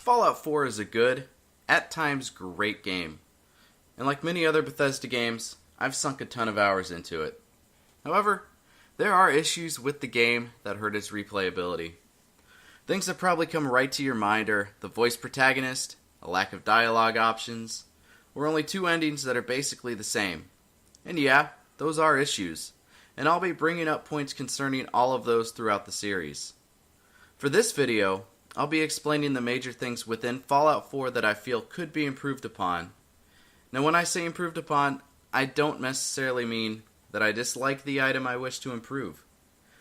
Fallout 4 is a good, at times great game, and like many other Bethesda games, I've sunk a ton of hours into it. However, there are issues with the game that hurt its replayability. Things that probably come right to your mind are the voice protagonist, a lack of dialogue options, or only two endings that are basically the same. And yeah, those are issues, and I'll be bringing up points concerning all of those throughout the series. For this video, I'll be explaining the major things within Fallout 4 that I feel could be improved upon. Now when I say improved upon, I don't necessarily mean that I dislike the item I wish to improve.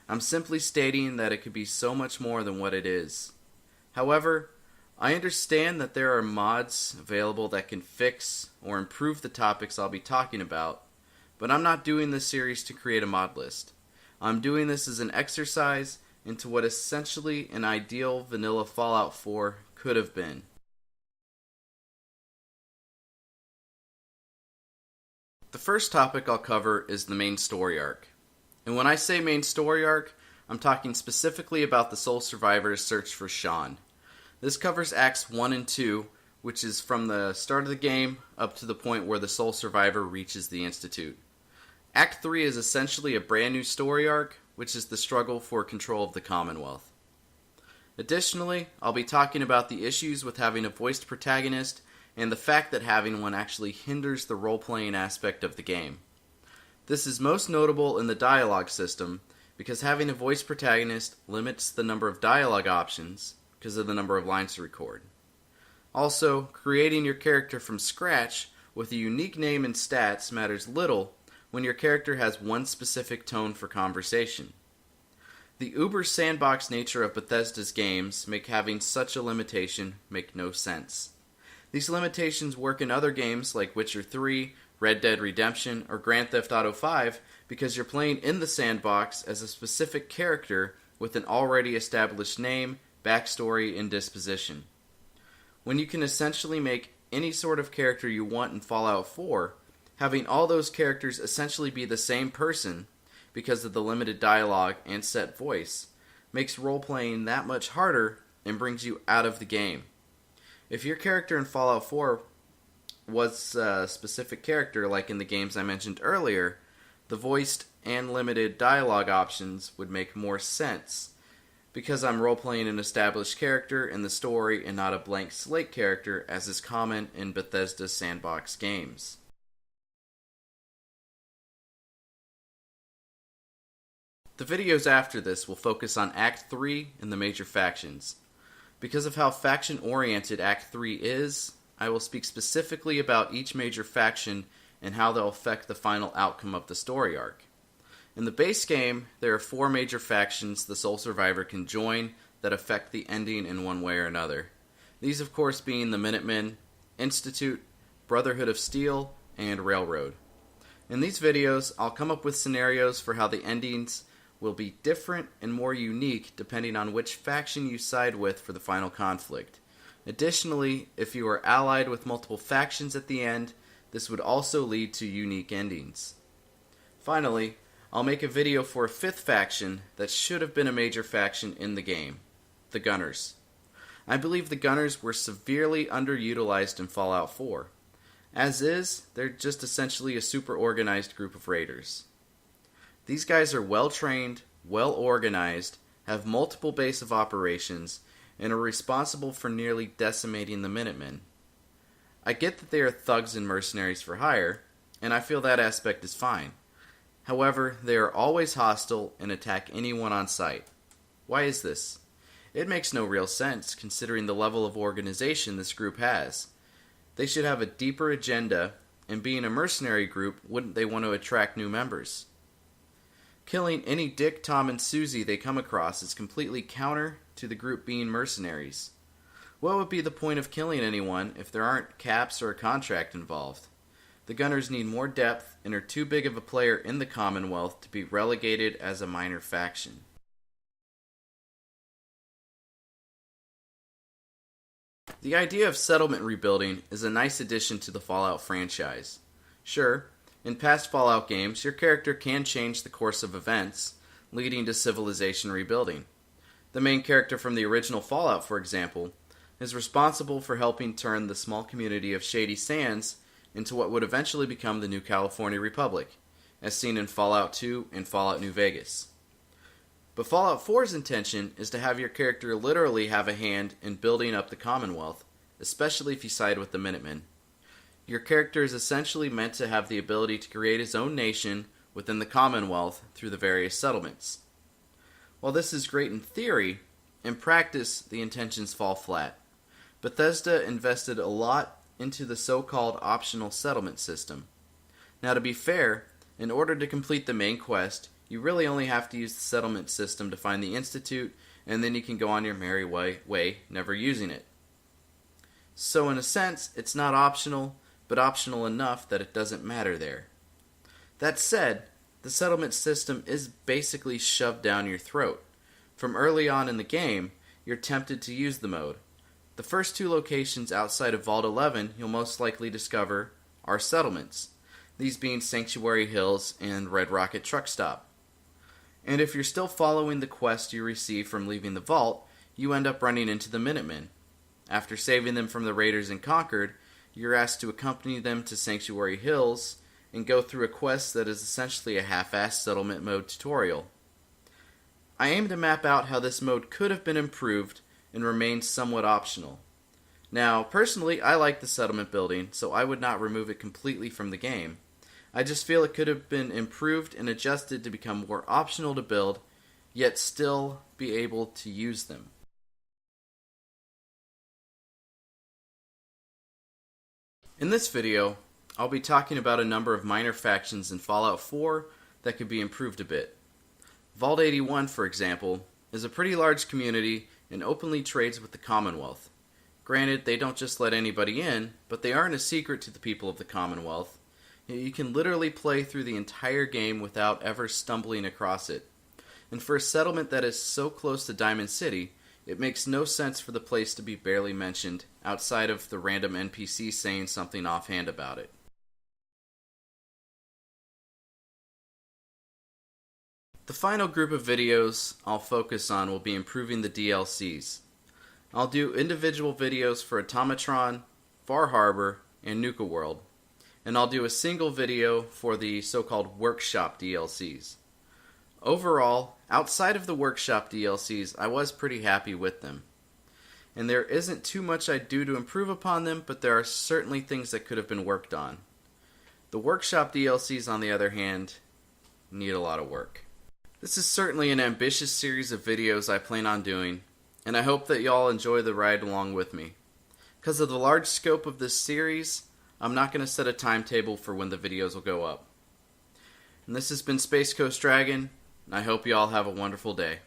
I'm simply stating that it could be so much more than what it is. However, I understand that there are mods available that can fix or improve the topics I'll be talking about, but I'm not doing this series to create a mod list. I'm doing this as an exercise into what essentially an ideal vanilla Fallout 4 could have been. The first topic I'll cover is the main story arc. And when I say main story arc, I'm talking specifically about the sole survivor's search for Sean. This covers Acts 1 and 2, which is from the start of the game up to the point where the sole survivor reaches the Institute. Act 3 is essentially a brand new story arc, which is the struggle for control of the Commonwealth. Additionally, I'll be talking about the issues with having a voiced protagonist and the fact that having one actually hinders the role-playing aspect of the game. This is most notable in the dialogue system because having a voiced protagonist limits the number of dialogue options because of the number of lines to record. Also, creating your character from scratch with a unique name and stats matters little when your character has one specific tone for conversation. The uber sandbox nature of Bethesda's games make having such a limitation make no sense. These limitations work in other games like Witcher 3, Red Dead Redemption, or Grand Theft Auto 5 because you're playing in the sandbox as a specific character with an already established name, backstory, and disposition. When you can essentially make any sort of character you want in Fallout 4, having all those characters essentially be the same person because of the limited dialogue and set voice makes role-playing that much harder and brings you out of the game. If your character in Fallout 4 was a specific character like in the games I mentioned earlier, the voiced and limited dialogue options would make more sense because I'm role-playing an established character in the story and not a blank slate character as is common in Bethesda's sandbox games. The videos after this will focus on Act 3 and the major factions. Because of how faction-oriented Act 3 is, I will speak specifically about each major faction and how they'll affect the final outcome of the story arc. In the base game, there are 4 major factions the sole survivor can join that affect the ending in one way or another. These of course being the Minutemen, Institute, Brotherhood of Steel, and Railroad. In these videos, I'll come up with scenarios for how the endings will be different and more unique depending on which faction you side with for the final conflict. Additionally, if you are allied with multiple factions at the end, this would also lead to unique endings. Finally, I'll make a video for a 5th faction that should have been a major faction in the game, the Gunners. I believe the Gunners were severely underutilized in Fallout 4. As is, they're just essentially a super organized group of raiders. These guys are well-trained, well-organized, have multiple base of operations, and are responsible for nearly decimating the Minutemen. I get that they are thugs and mercenaries for hire, and I feel that aspect is fine. However, they are always hostile and attack anyone on sight. Why is this? It makes no real sense considering the level of organization this group has. They should have a deeper agenda, and being a mercenary group, wouldn't they want to attract new members? Killing any Dick, Tom, and Susie they come across is completely counter to the group being mercenaries. What would be the point of killing anyone if there aren't caps or a contract involved? The Gunners need more depth and are too big of a player in the Commonwealth to be relegated as a minor faction. The idea of settlement rebuilding is a nice addition to the Fallout franchise. Sure, in past Fallout games, your character can change the course of events, leading to civilization rebuilding. The main character from the original Fallout, for example, is responsible for helping turn the small community of Shady Sands into what would eventually become the New California Republic, as seen in Fallout 2 and Fallout New Vegas. But Fallout 4's intention is to have your character literally have a hand in building up the Commonwealth, especially if you side with the Minutemen. Your character is essentially meant to have the ability to create his own nation within the Commonwealth through the various settlements. While this is great in theory, in practice the intentions fall flat. Bethesda invested a lot into the so-called optional settlement system. Now, to be fair, in order to complete the main quest, you really only have to use the settlement system to find the Institute, and then you can go on your merry way, never using it. So in a sense, it's not optional, but optional enough that it doesn't matter there. That said, the settlement system is basically shoved down your throat. From early on in the game, you're tempted to use the mode. The first two locations outside of Vault 11 you'll most likely discover are settlements, these being Sanctuary Hills and Red Rocket Truck Stop. And if you're still following the quest you receive from leaving the vault, you end up running into the Minutemen. After saving them from the Raiders in Concord, you're asked to accompany them to Sanctuary Hills and go through a quest that is essentially a half-assed settlement mode tutorial. I aim to map out how this mode could have been improved and remains somewhat optional. Now, personally, I like the settlement building, so I would not remove it completely from the game. I just feel it could have been improved and adjusted to become more optional to build, yet still be able to use them. In this video, I'll be talking about a number of minor factions in Fallout 4 that could be improved a bit. Vault 81, for example, is a pretty large community and openly trades with the Commonwealth. Granted, they don't just let anybody in, but they aren't a secret to the people of the Commonwealth. You can literally play through the entire game without ever stumbling across it. And for a settlement that is so close to Diamond City, it makes no sense for the place to be barely mentioned, outside of the random NPC saying something offhand about it. The final group of videos I'll focus on will be improving the DLCs. I'll do individual videos for Automatron, Far Harbor, and Nuka World, and I'll do a single video for the so-called Workshop DLCs. Overall, outside of the Workshop DLCs, I was pretty happy with them. And there isn't too much I'd do to improve upon them, but there are certainly things that could have been worked on. The Workshop DLCs, on the other hand, need a lot of work. This is certainly an ambitious series of videos I plan on doing, and I hope that y'all enjoy the ride along with me. Because of the large scope of this series, I'm not going to set a timetable for when the videos will go up. And this has been SpaceCoastDragon, and I hope y'all have a wonderful day.